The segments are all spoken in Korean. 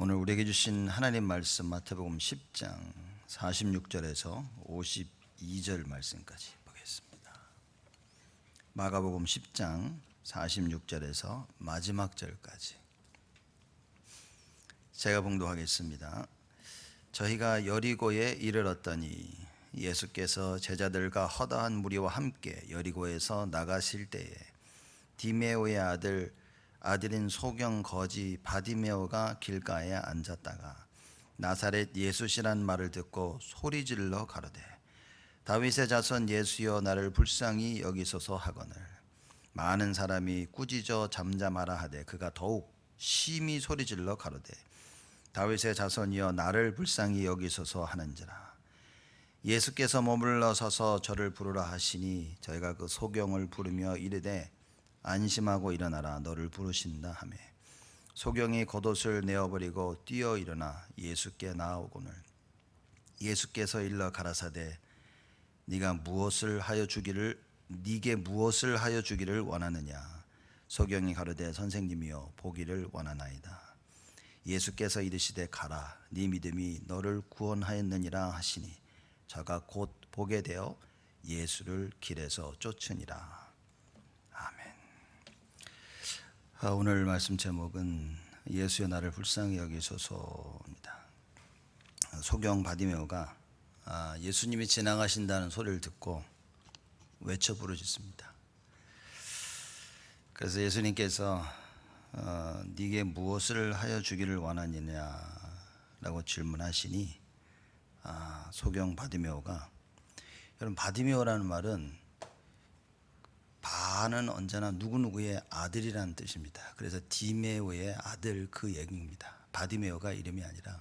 오늘 우리에게 주신 하나님 말씀 마태복음 10장 46절에서 52절 말씀까지 보겠습니다. 마가복음 10장 46절에서 마지막 절까지 제가 봉독하겠습니다. 저희가 여리고에 이르렀더니 예수께서 제자들과 허다한 무리와 함께 여리고에서 나가실 때에 디메오의 아들인 소경 거지 바디메오가 길가에 앉았다가 나사렛 예수시란 말을 듣고 소리질러 가로되 다윗의 자손 예수여 나를 불쌍히 여기소서 하거늘 많은 사람이 꾸짖어 잠잠하라 하되 그가 더욱 심히 소리질러 가로되 다윗의 자손이여 나를 불쌍히 여기소서 하는지라. 예수께서 머물러 서서 저를 부르라 하시니 저희가 그 소경을 부르며 이르되 안심하고 일어나라 너를 부르신다 하매 소경이 겉옷을 내어버리고 뛰어 일어나 예수께 나아오거늘 예수께서 일러 가라사대 네게 무엇을 하여 주기를 원하느냐. 소경이 가로되 선생님이여 보기를 원하나이다. 예수께서 이르시되 가라 네 믿음이 너를 구원하였느니라 하시니 저가 곧 보게 되어 예수를 길에서 쫓으니라. 오늘 말씀 제목은 예수여 나를 불쌍히 여기소서입니다. 소경 바디메오가 예수님이 지나가신다는 소리를 듣고 외쳐 부르짖습니다. 그래서 예수님께서 네게 무엇을 하여 주기를 원하느냐라고 질문하시니 소경 바디메오가, 여러분 바디메오라는 말은 바는 언제나 누구누구의 아들이라는 뜻입니다. 그래서 디메오의 아들 그 얘기입니다. 바디메오가 이름이 아니라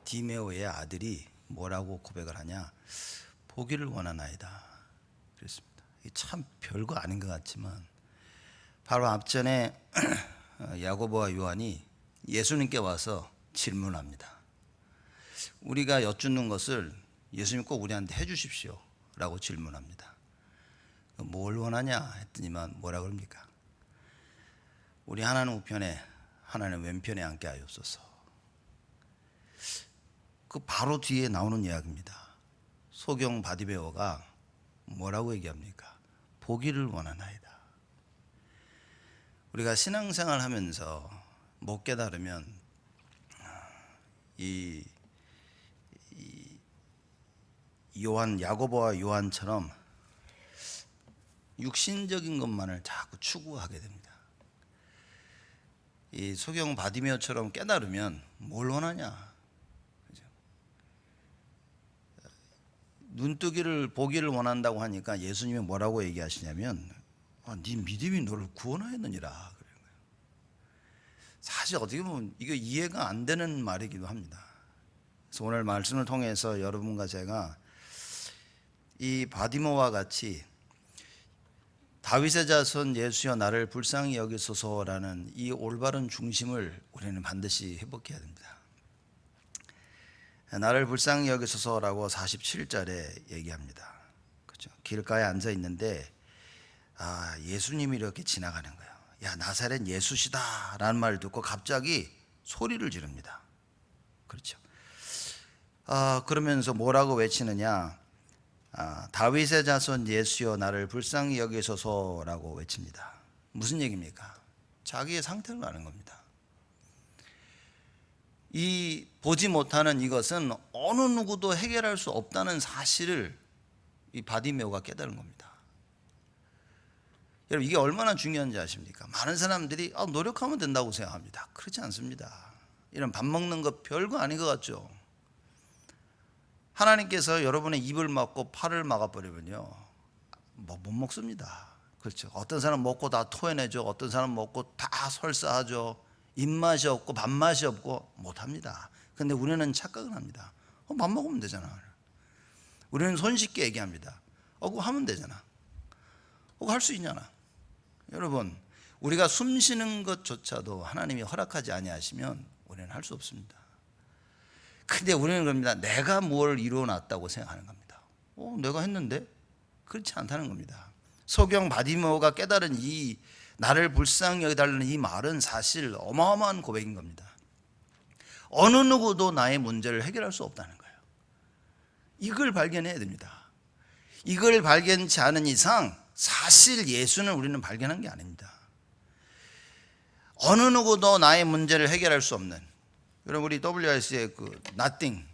디메오의 아들이 뭐라고 고백을 하냐, 보기를 원하나이다 그랬습니다. 이게 참 별거 아닌 것 같지만 바로 앞전에 야고보와 요한이 예수님께 와서 질문합니다. 우리가 여쭙는 것을 예수님 꼭 우리한테 해 주십시오 라고 질문합니다. 뭘 원하냐 했더니만 뭐라 그럽니까? 우리 하나는 우편에 하나는 왼편에 앉게 하옵소서. 그 바로 뒤에 나오는 이야기입니다. 소경 바디메오가 뭐라고 얘기합니까? 보기를 원하나이다. 우리가 신앙생활 하면서 못 깨달으면 이 야고보와 요한처럼 육신적인 것만을 자꾸 추구하게 됩니다. 이 소경 바디메오처럼 깨달으면 뭘 원하냐? 그죠? 눈뜨기를 보기를 원한다고 하니까 예수님이 뭐라고 얘기하시냐면 네 믿음이 너를 구원하였느니라 그런 거예요. 사실 어떻게 보면 이거 이해가 안 되는 말이기도 합니다. 그래서 오늘 말씀을 통해서 여러분과 제가 이 바디메오와 같이 다윗의 자손 예수여 나를 불쌍히 여기소서라는 이 올바른 중심을 우리는 반드시 회복해야 됩니다. 나를 불쌍히 여기소서라고 47절에 얘기합니다. 그렇죠? 길가에 앉아 있는데 예수님이 이렇게 지나가는 거예요. 야 나사렛 예수시다 라는 말을 듣고 갑자기 소리를 지릅니다. 그렇죠? 그러면서 뭐라고 외치느냐, 다윗의 자손 예수여 나를 불쌍히 여기소서라고 외칩니다. 무슨 얘기입니까? 자기의 상태를 아는 겁니다. 이 보지 못하는 이것은 어느 누구도 해결할 수 없다는 사실을 이 바디메오가 깨달은 겁니다. 여러분 이게 얼마나 중요한지 아십니까? 많은 사람들이 노력하면 된다고 생각합니다. 그렇지 않습니다. 이런 밥 먹는 거 별거 아닌 것 같죠? 하나님께서 여러분의 입을 막고 팔을 막아버리면요 못 먹습니다. 그렇죠? 어떤 사람 먹고 다 토해내죠. 어떤 사람 먹고 다 설사하죠. 입맛이 없고 밥맛이 없고 못합니다. 근데 우리는 착각을 합니다. 밥 먹으면 되잖아. 우리는 손쉽게 얘기합니다. 그거 하면 되잖아. 그거 할 수 있잖아. 여러분 우리가 숨 쉬는 것조차도 하나님이 허락하지 아니하시면 우리는 할 수 없습니다. 근데 우리는 그럽니다. 내가 뭘 이루어놨다고 생각하는 겁니다. 내가 했는데? 그렇지 않다는 겁니다. 소경 바디메오가 깨달은 이 나를 불쌍히 여겨달라는 이 말은 사실 어마어마한 고백인 겁니다. 어느 누구도 나의 문제를 해결할 수 없다는 거예요. 이걸 발견해야 됩니다. 이걸 발견치 않은 이상 사실 예수는 우리는 발견한 게 아닙니다. 어느 누구도 나의 문제를 해결할 수 없는, 여러분 우리 WRC의 그 Nothing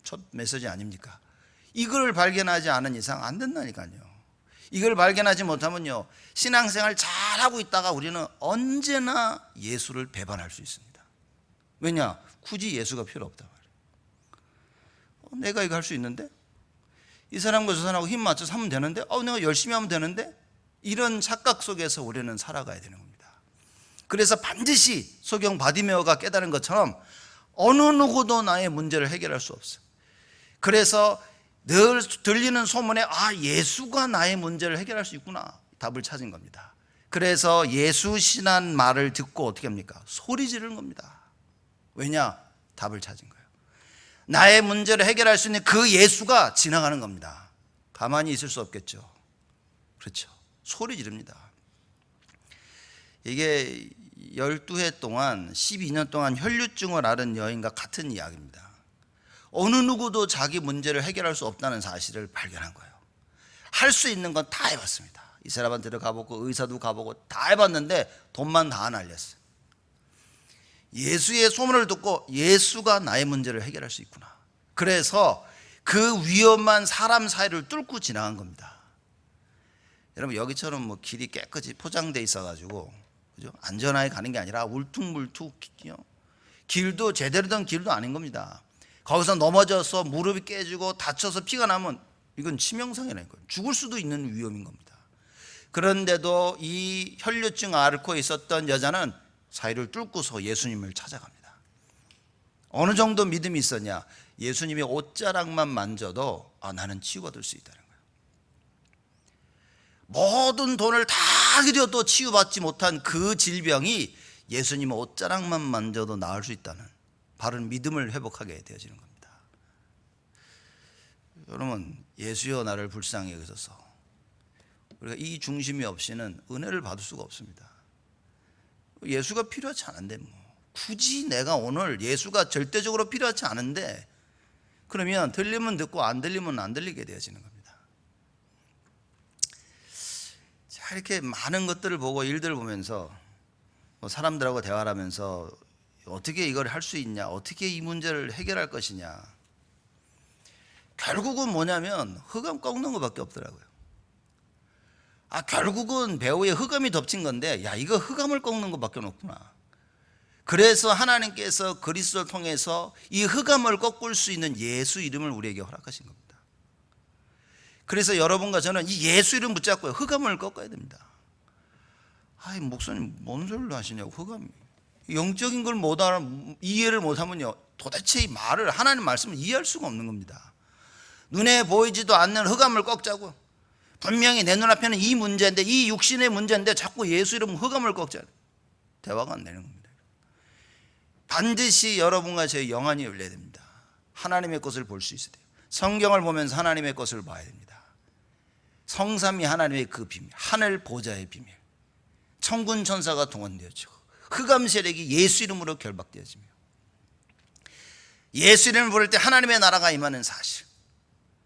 첫 메시지 아닙니까? 이걸 발견하지 않은 이상 안 된다니까요. 이걸 발견하지 못하면요, 신앙생활 잘하고 있다가 우리는 언제나 예수를 배반할 수 있습니다. 왜냐? 굳이 예수가 필요 없단 말이에요. 내가 이거 할 수 있는데? 이 사람과 저 사람하고 힘 맞춰서 하면 되는데? 내가 열심히 하면 되는데? 이런 착각 속에서 우리는 살아가야 되는 겁니다. 그래서 반드시 소경 바디메오가 깨달은 것처럼 어느 누구도 나의 문제를 해결할 수 없어요. 그래서 늘 들리는 소문에 예수가 나의 문제를 해결할 수 있구나, 답을 찾은 겁니다. 그래서 예수시란 말을 듣고 어떻게 합니까? 소리 지르는 겁니다. 왜냐? 답을 찾은 거예요. 나의 문제를 해결할 수 있는 그 예수가 지나가는 겁니다. 가만히 있을 수 없겠죠. 그렇죠. 소리 지릅니다. 이게 12해 동안 12년 동안 혈류증을 앓은 여인과 같은 이야기입니다. 어느 누구도 자기 문제를 해결할 수 없다는 사실을 발견한 거예요. 할 수 있는 건 다 해봤습니다. 이 사람한테도 가보고 의사도 가보고 다 해봤는데 돈만 다 날렸어요. 예수의 소문을 듣고 예수가 나의 문제를 해결할 수 있구나. 그래서 그 위험한 사람 사이를 뚫고 지나간 겁니다. 여러분 여기처럼 뭐 길이 깨끗이 포장돼 있어가지고 그죠? 안전하게 가는 게 아니라 울퉁불퉁 길도 제대로 된 길도 아닌 겁니다. 거기서 넘어져서 무릎이 깨지고 다쳐서 피가 나면 이건 치명상이라니까요. 죽을 수도 있는 위험인 겁니다. 그런데도 이 혈류증 앓고 있었던 여자는 사이를 뚫고서 예수님을 찾아갑니다. 어느 정도 믿음이 있었냐? 예수님이 옷자락만 만져도 나는 치유받을 수 있다는 거예요. 모든 돈을 다 들여도 치유받지 못한 그 질병이 예수님의 옷자락만 만져도 나을 수 있다는 바른 믿음을 회복하게 되어지는 겁니다. 여러분, 예수여 나를 불쌍히 여기소서. 우리가 이 중심이 없이는 은혜를 받을 수가 없습니다. 예수가 필요하지 않은데 굳이 내가 오늘 예수가 절대적으로 필요하지 않은데 그러면 들리면 듣고 안 들리면 안 들리게 되어지는 겁니다. 자, 이렇게 많은 것들을 보고 일들을 보면서 사람들하고 대화를 하면서 어떻게 이걸 할 수 있냐, 어떻게 이 문제를 해결할 것이냐, 결국은 뭐냐면 흑암 꺾는 것밖에 없더라고요. 결국은 배우에 흑암이 덮친 건데 이거 흑암을 꺾는 것밖에 없구나. 그래서 하나님께서 그리스도를 통해서 이 흑암을 꺾을 수 있는 예수 이름을 우리에게 허락하신 겁니다. 그래서 여러분과 저는 이 예수 이름 붙잡고 흑암을 꺾어야 됩니다. 목사님 뭔 소리를 하시냐고. 흑암이 영적인 걸 이해를 못하면요 도대체 이 말을, 하나님 말씀을 이해할 수가 없는 겁니다. 눈에 보이지도 않는 흑암을 꺾자고. 분명히 내 눈앞에는 이 문제인데, 이 육신의 문제인데 자꾸 예수 이름 흑암을 꺾자. 대화가 안 되는 겁니다. 반드시 여러분과 저의 영안이 열려야 됩니다. 하나님의 것을 볼 수 있어야 돼요. 성경을 보면서 하나님의 것을 봐야 됩니다. 성삼위 하나님의 그 비밀, 하늘 보좌의 비밀, 천군 천사가 동원되었죠. 흑암 세력이 예수 이름으로 결박되어지며 예수 이름을 부를 때 하나님의 나라가 임하는 사실,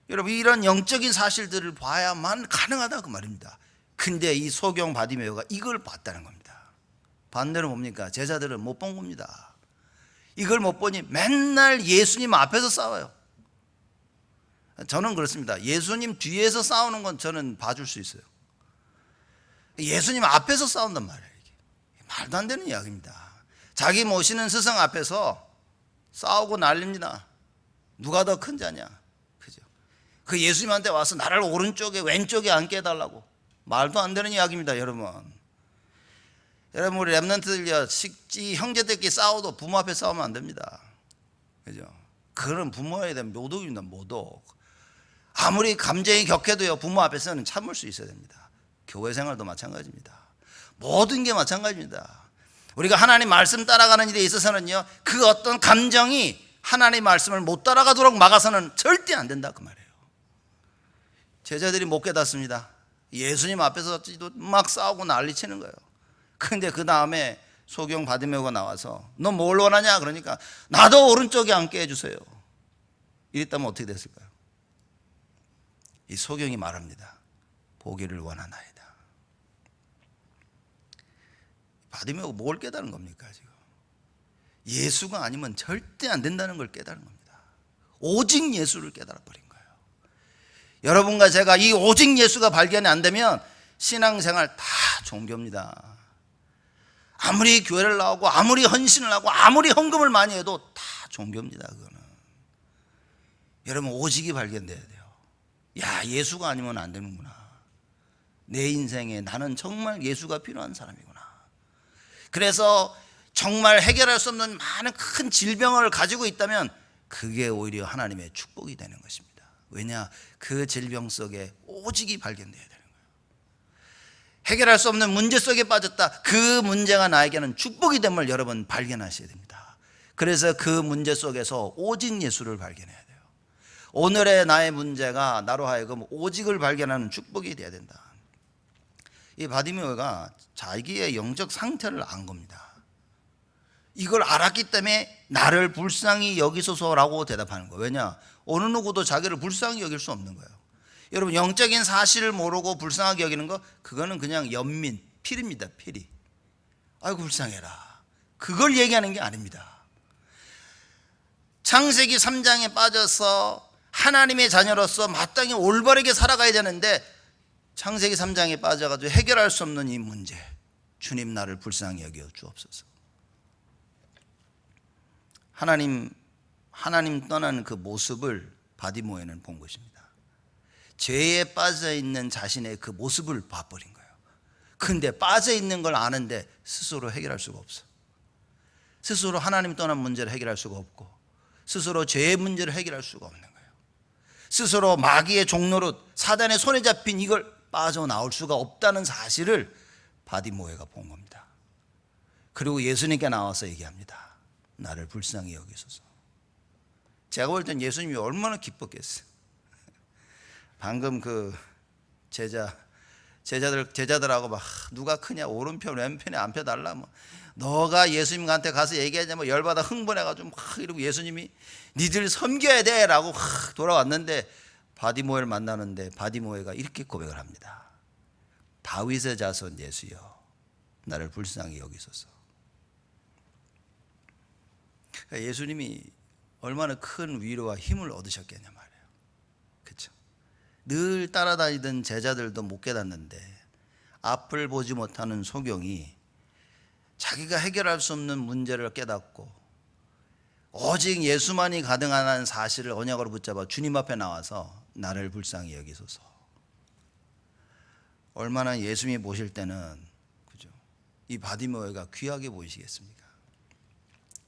여러분 이런 영적인 사실들을 봐야만 가능하다 그 말입니다. 근데 이 소경 바디메오가 이걸 봤다는 겁니다. 반대로 뭡니까? 제자들은 못 본 겁니다. 이걸 못 보니 맨날 예수님 앞에서 싸워요. 저는 그렇습니다. 예수님 뒤에서 싸우는 건 저는 봐줄 수 있어요. 예수님 앞에서 싸운단 말이에요. 이게 말도 안 되는 이야기입니다. 자기 모시는 스승 앞에서 싸우고 난립니다. 누가 더 큰 자냐, 그죠? 그 예수님한테 와서 나를 오른쪽에 왼쪽에 앉게 해달라고. 말도 안 되는 이야기입니다, 여러분. 여러분 우리 랩런트들요, 식지 형제들끼리 싸워도 부모 앞에 싸우면 안 됩니다, 그죠? 그런 부모에 대한 모독입니다, 모독. 아무리 감정이 격해도요 부모 앞에서는 참을 수 있어야 됩니다. 교회 생활도 마찬가지입니다. 모든 게 마찬가지입니다. 우리가 하나님 말씀 따라가는 일에 있어서는요 그 어떤 감정이 하나님 말씀을 못 따라가도록 막아서는 절대 안 된다 그 말이에요. 제자들이 못 깨닫습니다. 예수님 앞에서 막 싸우고 난리치는 거예요. 그런데 그 다음에 소경 바디메오가 나와서 너 뭘 원하냐 그러니까 나도 오른쪽에 앉게 해주세요. 이랬다면 어떻게 됐을까요? 이 소경이 말합니다. 보기를 원하나이다. 바디메오가 뭘 깨달은 겁니까 지금? 예수가 아니면 절대 안 된다는 걸 깨달은 겁니다. 오직 예수를 깨달아 버린 거예요. 여러분과 제가 이 오직 예수가 발견이 안 되면 신앙생활 다 종교입니다. 아무리 교회를 나오고 아무리 헌신을 하고 아무리 헌금을 많이 해도 다 종교입니다. 그거는. 여러분 오직이 발견돼야 돼요. 야, 예수가 아니면 안 되는구나. 내 인생에 나는 정말 예수가 필요한 사람이구나. 그래서 정말 해결할 수 없는 많은 큰 질병을 가지고 있다면 그게 오히려 하나님의 축복이 되는 것입니다. 왜냐? 그 질병 속에 오직이 발견돼야 되는 거예요. 해결할 수 없는 문제 속에 빠졌다. 그 문제가 나에게는 축복이 됨을 여러분 발견하셔야 됩니다. 그래서 그 문제 속에서 오직 예수를 발견해야 돼요. 오늘의 나의 문제가 나로 하여금 오직을 발견하는 축복이 되어야 된다. 이 바디메오가 자기의 영적 상태를 안 겁니다. 이걸 알았기 때문에 나를 불쌍히 여기소서라고 대답하는 거예요. 왜냐? 어느 누구도 자기를 불쌍히 여길 수 없는 거예요. 여러분 영적인 사실을 모르고 불쌍하게 여기는 거 그거는 그냥 연민, 필입니다. 필이. 아이고 불쌍해라. 그걸 얘기하는 게 아닙니다. 창세기 3장에 빠져서 하나님의 자녀로서 마땅히 올바르게 살아가야 되는데 창세기 3장에 빠져가지고 해결할 수 없는 이 문제, 주님 나를 불쌍히 여겨 주옵소서. 하나님 떠나는 그 모습을 바디모에는 본 것입니다. 죄에 빠져 있는 자신의 그 모습을 봐버린 거예요. 근데 빠져 있는 걸 아는데 스스로 해결할 수가 없어. 스스로 하나님 떠난 문제를 해결할 수가 없고 스스로 죄의 문제를 해결할 수가 없는 거예요. 스스로 마귀의 종노릇, 사단의 손에 잡힌 이걸 빠져나올 수가 없다는 사실을 바디모에가 본 겁니다. 그리고 예수님께 나와서 얘기합니다. 나를 불쌍히 여기소서. 제가 볼 땐 예수님이 얼마나 기뻤겠어요. 방금 그 제자들하고 막 누가 크냐 오른편 왼편에 안 펴달라 뭐 너가 예수님한테 가서 얘기하자 뭐 열받아 흥분해가지고 막 이러고 예수님이 니들 섬겨야 돼라고 돌아왔는데 바디모에를 만나는데 바디모에가 이렇게 고백을 합니다. 다윗의 자손 예수여 나를 불쌍히 여기소서. 예수님이 얼마나 큰 위로와 힘을 얻으셨겠냐 말이에요. 그렇죠? 늘 따라다니던 제자들도 못 깨닫는데 앞을 보지 못하는 소경이 자기가 해결할 수 없는 문제를 깨닫고 오직 예수만이 가능한 사실을 언약으로 붙잡아 주님 앞에 나와서 나를 불쌍히 여기소서. 얼마나 예수님이 보실 때는 그죠? 이 바디메오가 귀하게 보이시겠습니까?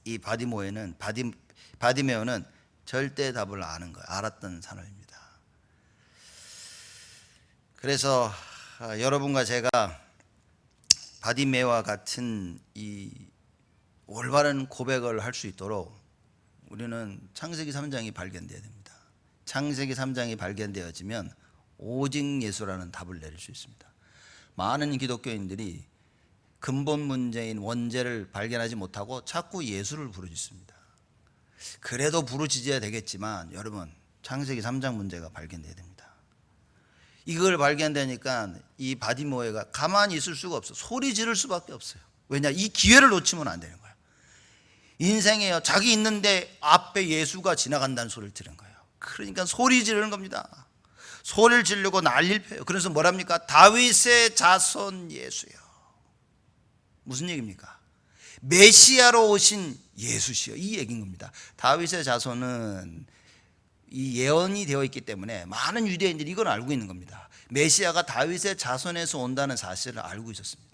이 바디메오는 절대 답을 아는 거예요. 알았던 사람입니다. 그래서 여러분과 제가 바디메오와 같은 이 올바른 고백을 할 수 있도록 우리는 창세기 3장이 발견되어야 됩니다. 창세기 3장이 발견되어지면 오직 예수라는 답을 내릴 수 있습니다. 많은 기독교인들이 근본 문제인 원죄를 발견하지 못하고 자꾸 예수를 부르짖습니다. 그래도 부르짖어야 되겠지만 여러분 창세기 3장 문제가 발견돼야 됩니다. 이걸 발견되니까 이 바디모에가 가만히 있을 수가 없어. 소리 지를 수밖에 없어요. 왜냐? 이 기회를 놓치면 안 되는 거예요. 인생에요 자기 있는데 앞에 예수가 지나간다는 소리를 들은 거예요. 그러니까 소리 지르는 겁니다. 소리를 지르고 난리를 펴요. 그래서 뭐랍니까? 다윗의 자손 예수요. 무슨 얘기입니까? 메시아로 오신 예수시여, 이 얘기인 겁니다. 다윗의 자손은 이 예언이 되어 있기 때문에 많은 유대인들이 이걸 알고 있는 겁니다. 메시아가 다윗의 자손에서 온다는 사실을 알고 있었습니다.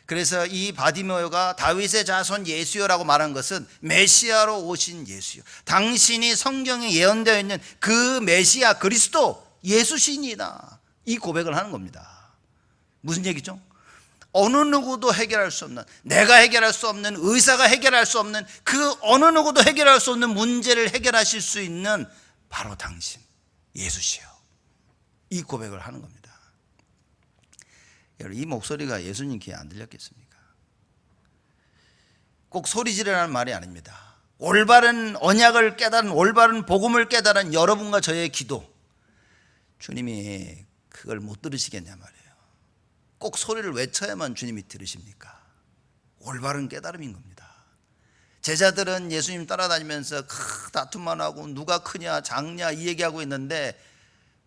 그래서 이 바디메오가 다윗의 자손 예수여라고 말한 것은 메시아로 오신 예수요, 당신이 성경에 예언되어 있는 그 메시아 그리스도 예수시니이다, 이 고백을 하는 겁니다. 무슨 얘기죠? 어느 누구도 해결할 수 없는, 내가 해결할 수 없는, 의사가 해결할 수 없는, 그 어느 누구도 해결할 수 없는 문제를 해결하실 수 있는 바로 당신 예수시여, 이 고백을 하는 겁니다. 여러분, 이 목소리가 예수님 귀에 안 들렸겠습니까? 꼭 소리 지르라는 말이 아닙니다. 올바른 언약을 깨달은, 올바른 복음을 깨달은 여러분과 저의 기도, 주님이 그걸 못 들으시겠냐 말이에요. 꼭 소리를 외쳐야만 주님이 들으십니까? 올바른 깨달음인 겁니다. 제자들은 예수님 따라다니면서 다툼만 하고 누가 크냐 작냐 이 얘기하고 있는데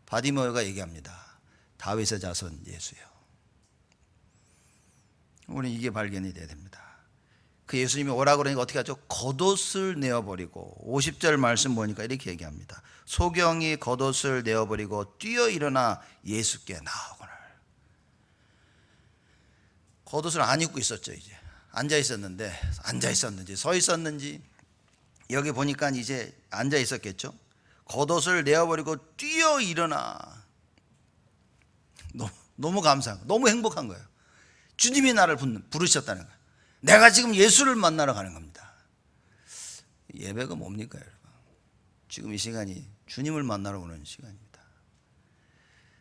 바디메오가 얘기합니다. 다윗의 자손 예수요. 우리는 이게 발견이 돼야 됩니다. 그 예수님이 오라 그러니까 어떻게 하죠? 겉옷을 내어버리고 50절 말씀 보니까 이렇게 얘기합니다. 소경이 겉옷을 내어버리고 뛰어 일어나 예수께 나오거늘. 겉옷을 안 입고 있었죠. 이제 앉아 있었는데, 앉아 있었는지 서 있었는지 여기 보니까 이제 앉아 있었겠죠. 겉옷을 내어버리고 뛰어 일어나. 너무 감사한 거예요. 너무 행복한 거예요. 주님이 나를 부르셨다는 거예요. 내가 지금 예수를 만나러 가는 겁니다. 예배가 뭡니까 여러분? 지금 이 시간이 주님을 만나러 오는 시간입니다.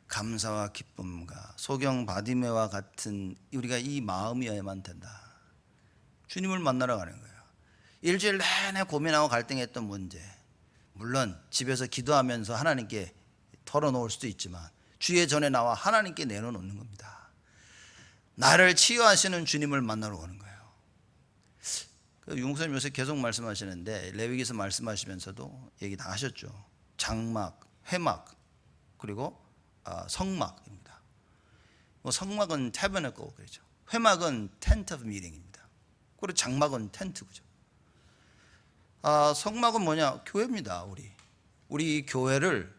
감사와 기쁨과 소경 바디메와 같은 우리가 이 마음이어야만 된다. 주님을 만나러 가는 거예요. 일주일 내내 고민하고 갈등했던 문제, 물론 집에서 기도하면서 하나님께 털어놓을 수도 있지만 주의 전에 나와 하나님께 내려놓는 겁니다. 나를 치유하시는 주님을 만나러 오는 거예요. 용사님 요새 계속 말씀하시는데 레위기서 말씀하시면서도 얘기 다 하셨죠. 장막, 회막, 그리고 성막입니다. 성막은 태버너클 그렇죠. 회막은 텐트 오브 미팅입니다. 그리고 장막은 텐트죠. 성막은 뭐냐? 교회입니다. 우리 교회를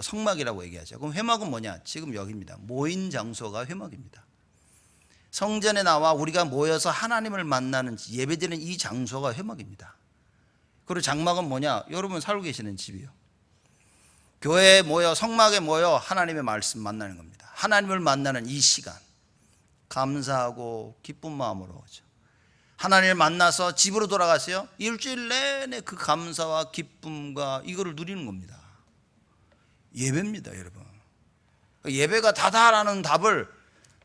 성막이라고 얘기하죠. 그럼 회막은 뭐냐? 지금 여기입니다. 모인 장소가 회막입니다. 성전에 나와 우리가 모여서 하나님을 만나는 예배드리는 이 장소가 회막입니다. 그리고 장막은 뭐냐? 여러분 살고 계시는 집이요. 교회에 모여 성막에 모여 하나님의 말씀 만나는 겁니다. 하나님을 만나는 이 시간 감사하고 기쁜 마음으로 오죠. 하나님을 만나서 집으로 돌아가세요. 일주일 내내 그 감사와 기쁨과 이거를 누리는 겁니다. 예배입니다 여러분. 예배가 다다라는 답을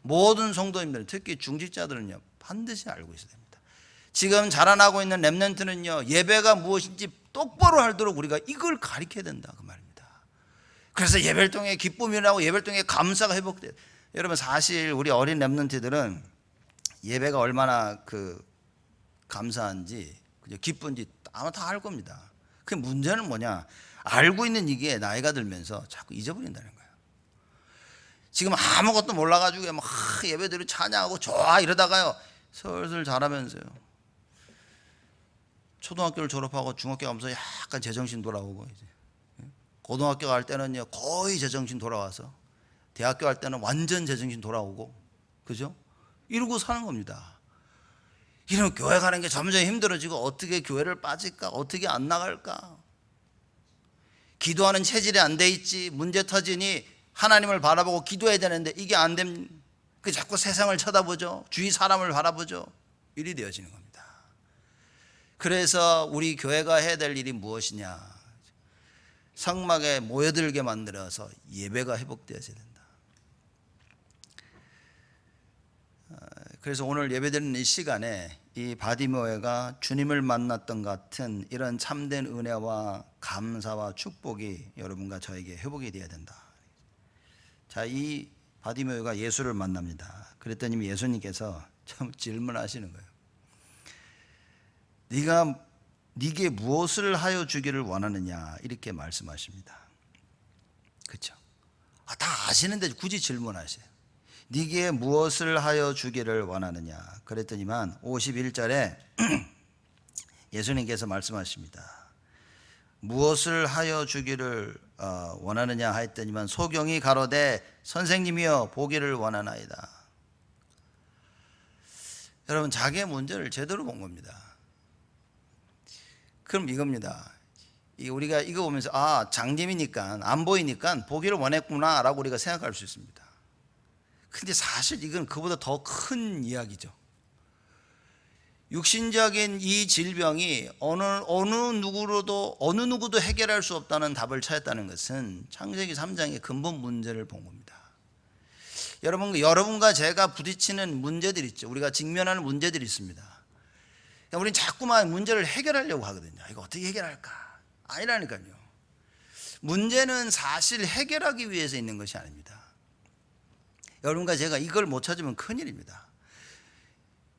모든 성도님들, 특히 중직자들은요 반드시 알고 있어야 됩니다. 지금 자라나고 있는 렘넌트는요 예배가 무엇인지 똑바로 알도록 우리가 이걸 가르쳐야 된다 그 말입니다. 그래서 예배를 통해 기쁨이라고 예배를 통해 감사가 회복돼요. 여러분 사실 우리 어린 렘넌트들은 예배가 얼마나 감사한지 기쁜지 아마 다 알 겁니다. 그 문제는 뭐냐? 알고 있는 이게 나이가 들면서 자꾸 잊어버린다는 거예요. 지금 아무것도 몰라가지고 막 예배드리고 찬양하고 좋아 이러다가요 슬슬 자라면서요 초등학교를 졸업하고 중학교 가면서 약간 제정신 돌아오고 이제 고등학교 갈 때는요 거의 제정신 돌아와서 대학교 갈 때는 완전 제정신 돌아오고 그죠? 이러고 사는 겁니다. 이러면 교회 가는 게 점점 힘들어지고 어떻게 교회를 빠질까? 어떻게 안 나갈까? 기도하는 체질이 안 돼 있지. 문제 터지니 하나님을 바라보고 기도해야 되는데 이게 안 되면 자꾸 세상을 쳐다보죠. 주위 사람을 바라보죠. 일이 되어지는 겁니다. 그래서 우리 교회가 해야 될 일이 무엇이냐? 성막에 모여들게 만들어서 예배가 회복되어져야 된다. 그래서 오늘 예배드리는 이 시간에 이 바디메오가 주님을 만났던 같은 이런 참된 은혜와 감사와 축복이 여러분과 저에게 회복이 되어야 된다. 자, 이 바디메오가 예수를 만납니다. 그랬더니 예수님께서 참 질문하시는 거예요. 네게 무엇을 하여 주기를 원하느냐 이렇게 말씀하십니다. 그렇죠? 다 아시는데 굳이 질문하세요. 네게 무엇을 하여 주기를 원하느냐. 그랬더니만 51절에 예수님께서 말씀하십니다. 무엇을 하여 주기를 원하느냐 하였더니만 소경이 가로되 선생님이여 보기를 원하나이다. 여러분 자기의 문제를 제대로 본 겁니다. 그럼 이겁니다. 우리가 이거 보면서 장님이니까 안 보이니까 보기를 원했구나 라고 우리가 생각할 수 있습니다. 근데 사실 이건 그보다 더 큰 이야기죠. 육신적인 이 질병이 어느 누구도 해결할 수 없다는 답을 찾았다는 것은 창세기 3장의 근본 문제를 본 겁니다. 여러분과 제가 부딪히는 문제들이 있죠. 우리가 직면하는 문제들이 있습니다. 우리는 자꾸만 문제를 해결하려고 하거든요. 이거 어떻게 해결할까? 아니라니까요. 문제는 사실 해결하기 위해서 있는 것이 아닙니다. 여러분과 제가 이걸 못 찾으면 큰일입니다.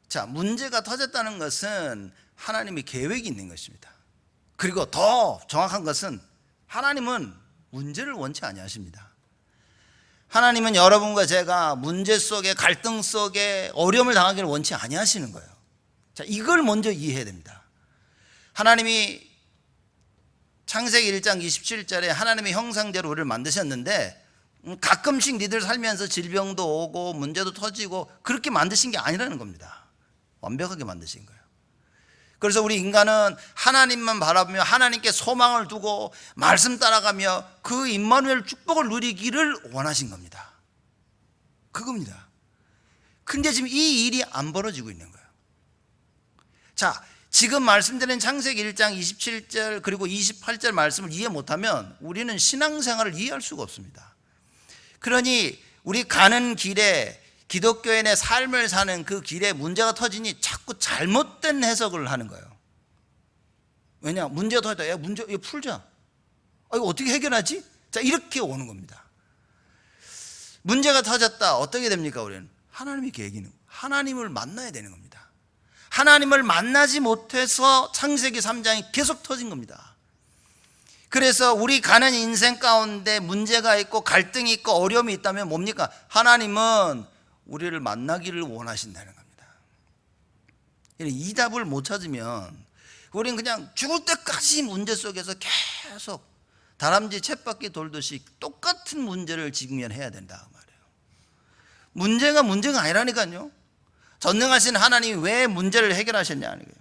자, 문제가 터졌다는 것은 하나님의 계획이 있는 것입니다. 그리고 더 정확한 것은 하나님은 문제를 원치 아니하십니다. 하나님은 여러분과 제가 문제 속에, 갈등 속에 어려움을 당하기를 원치 아니하시는 거예요. 자, 이걸 먼저 이해해야 됩니다. 하나님이 창세기 1장 27절에 하나님의 형상대로 우리를 만드셨는데 가끔씩 니들 살면서 질병도 오고 문제도 터지고 그렇게 만드신 게 아니라는 겁니다. 완벽하게 만드신 거예요. 그래서 우리 인간은 하나님만 바라보며 하나님께 소망을 두고 말씀 따라가며 그 임마누엘 축복을 누리기를 원하신 겁니다. 그겁니다. 근데 지금 이 일이 안 벌어지고 있는 거예요. 자, 지금 말씀드린 창세기 1장 27절 그리고 28절 말씀을 이해 못하면 우리는 신앙생활을 이해할 수가 없습니다. 그러니 우리 가는 길에 기독교인의 삶을 사는 그 길에 문제가 터지니 자꾸 잘못된 해석을 하는 거예요. 왜냐? 문제가 터졌다. 야, 문제 이거 풀자. 이거 어떻게 해결하지? 자, 이렇게 오는 겁니다. 문제가 터졌다. 어떻게 됩니까? 우리는 하나님의 계획이 있는 거예요. 하나님을 만나야 되는 겁니다. 하나님을 만나지 못해서 창세기 3장이 계속 터진 겁니다. 그래서 우리 가는 인생 가운데 문제가 있고 갈등이 있고 어려움이 있다면 뭡니까? 하나님은 우리를 만나기를 원하신다는 겁니다. 이 답을 못 찾으면 우리는 그냥 죽을 때까지 문제 속에서 계속 다람쥐 쳇바퀴 돌듯이 똑같은 문제를 직면해야 된다 말이에요. 문제가 아니라니까요. 전능하신 하나님이 왜 문제를 해결하셨냐는 거예요.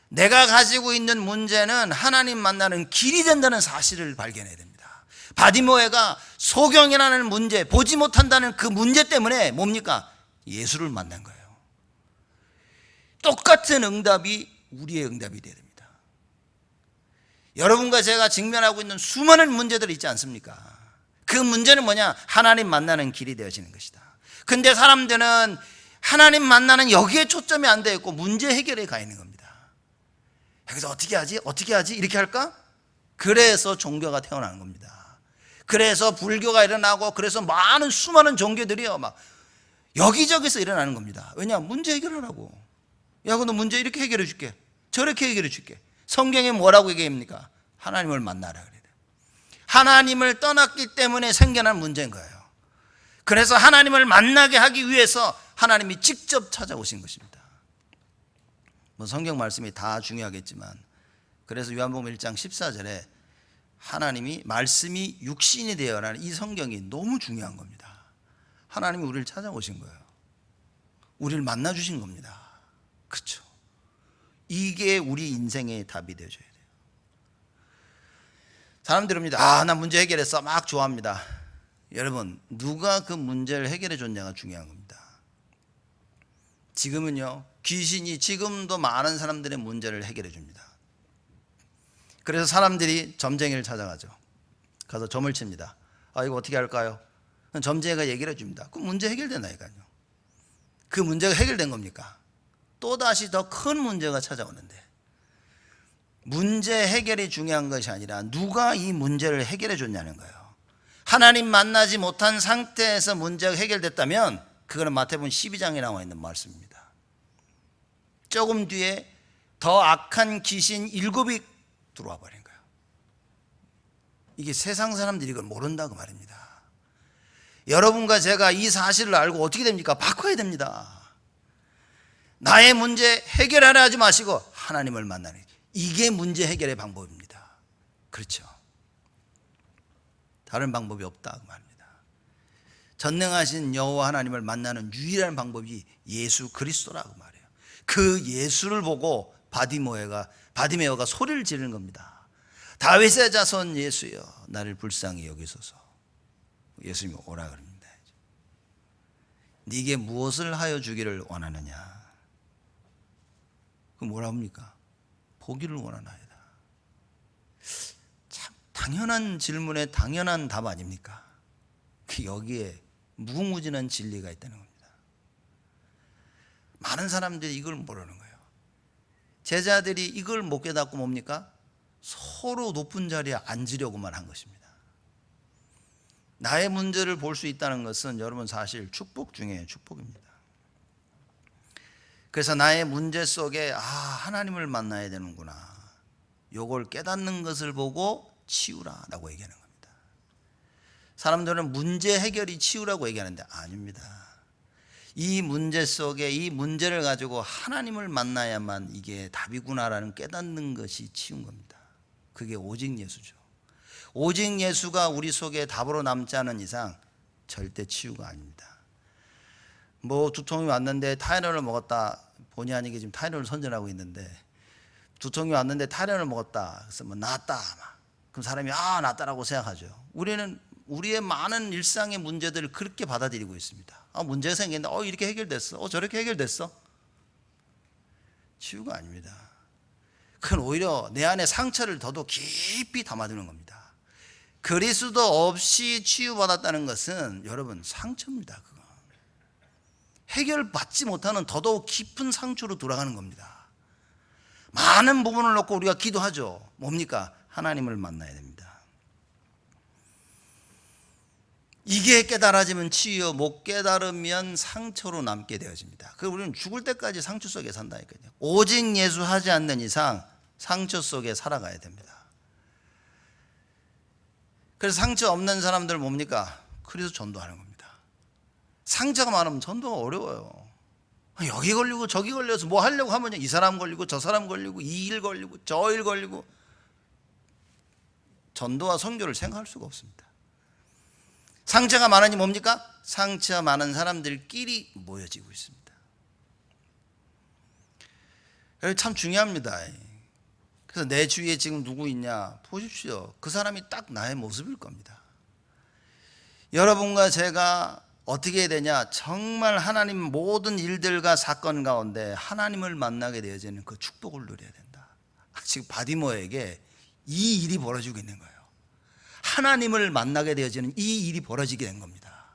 내가 가지고 있는 문제는 하나님 만나는 길이 된다는 사실을 발견해야 됩니다. 바디모에가 소경이라는 문제, 보지 못한다는 그 문제 때문에 뭡니까? 예수를 만난 거예요. 똑같은 응답이 우리의 응답이 되어야 됩니다. 여러분과 제가 직면하고 있는 수많은 문제들이 있지 않습니까? 그 문제는 뭐냐? 하나님 만나는 길이 되어지는 것이다. 근데 사람들은 하나님 만나는 여기에 초점이 안 되어 있고 문제 해결에 가 있는 겁니다. 여기서 어떻게 하지? 어떻게 하지? 이렇게 할까? 그래서 종교가 태어나는 겁니다. 그래서 불교가 일어나고 그래서 많은 수많은 종교들이요 막 여기저기서 일어나는 겁니다. 왜냐? 문제 해결하라고. 야, 너 문제 이렇게 해결해 줄게. 저렇게 해결해 줄게. 성경에 뭐라고 얘기합니까? 하나님을 만나라 그래요. 하나님을 떠났기 때문에 생겨난 문제인 거예요. 그래서 하나님을 만나게 하기 위해서 하나님이 직접 찾아오신 것입니다. 뭐 성경 말씀이 다 중요하겠지만 그래서 요한복음 1장 14절에 하나님이 말씀이 육신이 되어라는 이 성경이 너무 중요한 겁니다. 하나님이 우리를 찾아오신 거예요. 우리를 만나 주신 겁니다. 그렇죠? 이게 우리 인생의 답이 되어줘야 돼요. 사람들입니다. 나 문제 해결했어. 막 좋아합니다. 여러분, 누가 그 문제를 해결해 줬냐가 중요한 겁니다. 지금은요, 귀신이 지금도 많은 사람들의 문제를 해결해 줍니다. 그래서 사람들이 점쟁이를 찾아가죠. 가서 점을 칩니다. 이거 어떻게 할까요? 점쟁이가 얘기를 해줍니다. 그럼 문제 해결된다니까요. 그 문제가 해결된 겁니까? 또다시 더 큰 문제가 찾아오는데 문제 해결이 중요한 것이 아니라 누가 이 문제를 해결해 줬냐는 거예요. 하나님 만나지 못한 상태에서 문제가 해결됐다면 그거는 마태복음 12장에 나와 있는 말씀입니다. 조금 뒤에 더 악한 귀신 7이 들어와 버린 거예요. 이게 세상 사람들이 이걸 모른다고 말입니다. 여러분과 제가 이 사실을 알고 어떻게 됩니까? 바꿔야 됩니다. 나의 문제 해결하려 하지 마시고 하나님을 만나는, 이게 문제 해결의 방법입니다. 그렇죠? 다른 방법이 없다 그 말입니다. 전능하신 여호와 하나님을 만나는 유일한 방법이 예수 그리스도라고 말해요. 그 예수를 보고 바디메오가 소리를 지르는 겁니다. 다윗의 자손 예수여, 나를 불쌍히 여기소서. 예수님이 오라 그럽니다. 네게 무엇을 하여 주기를 원하느냐? 그 뭐라 합니까? 보기를 원하나이다. 참 당연한 질문에 당연한 답 아닙니까? 여기에 무궁무진한 진리가 있다는 겁니다. 많은 사람들이 이걸 모르는 거예요. 제자들이 이걸 못 깨닫고 뭡니까? 서로 높은 자리에 앉으려고만 한 것입니다. 나의 문제를 볼 수 있다는 것은 여러분 사실 축복 중에 축복입니다. 그래서 나의 문제 속에 하나님을 만나야 되는구나, 요걸 깨닫는 것을 보고 치우라라고 얘기하는 겁니다. 사람들은 문제 해결이 치유라고 얘기하는데 아닙니다. 이 문제 속에 이 문제를 가지고 하나님을 만나야만 이게 답이구나라는 깨닫는 것이 치유인 겁니다. 그게 오직 예수죠. 오직 예수가 우리 속에 답으로 남지 않은 이상 절대 치유가 아닙니다. 뭐 두통이 왔는데 타이레놀을 먹었다, 본의 아니게 지금 타이레놀을 선전하고 있는데, 두통이 왔는데 타이레놀을 먹었다, 그래서 뭐 낫다, 그럼 사람이 낫다라고 생각하죠. 우리는 우리의 많은 일상의 문제들을 그렇게 받아들이고 있습니다. 문제가 생겼는데 이렇게 해결됐어, 저렇게 해결됐어. 치유가 아닙니다. 그건 오히려 내 안에 상처를 더더 깊이 담아두는 겁니다. 그리스도 없이 치유받았다는 것은 여러분 상처입니다. 그거 해결받지 못하는 더더욱 깊은 상처로 돌아가는 겁니다. 많은 부분을 놓고 우리가 기도하죠. 뭡니까? 하나님을 만나야 됩니다. 이게 깨달아지면 치유, 못 깨달으면 상처로 남게 되어집니다. 그래서 우리는 죽을 때까지 상처 속에 산다니까요. 오직 예수 하지 않는 이상 상처 속에 살아가야 됩니다. 그래서 상처 없는 사람들 뭡니까? 그래서 전도하는 겁니다. 상처가 많으면 전도가 어려워요. 여기 걸리고 저기 걸려서 뭐 하려고 하면 이 사람 걸리고 저 사람 걸리고 이 일 걸리고 저 일 걸리고, 전도와 선교를 생각할 수가 없습니다. 상처가 많으니 뭡니까? 상처 많은 사람들끼리 모여지고 있습니다. 참 중요합니다. 그래서 내 주위에 지금 누구 있냐 보십시오. 그 사람이 딱 나의 모습일 겁니다. 여러분과 제가 어떻게 해야 되냐? 정말 하나님 모든 일들과 사건 가운데 하나님을 만나게 되어지는 그 축복을 누려야 된다. 지금 바디모에게 이 일이 벌어지고 있는 거예요. 하나님을 만나게 되어지는 이 일이 벌어지게 된 겁니다.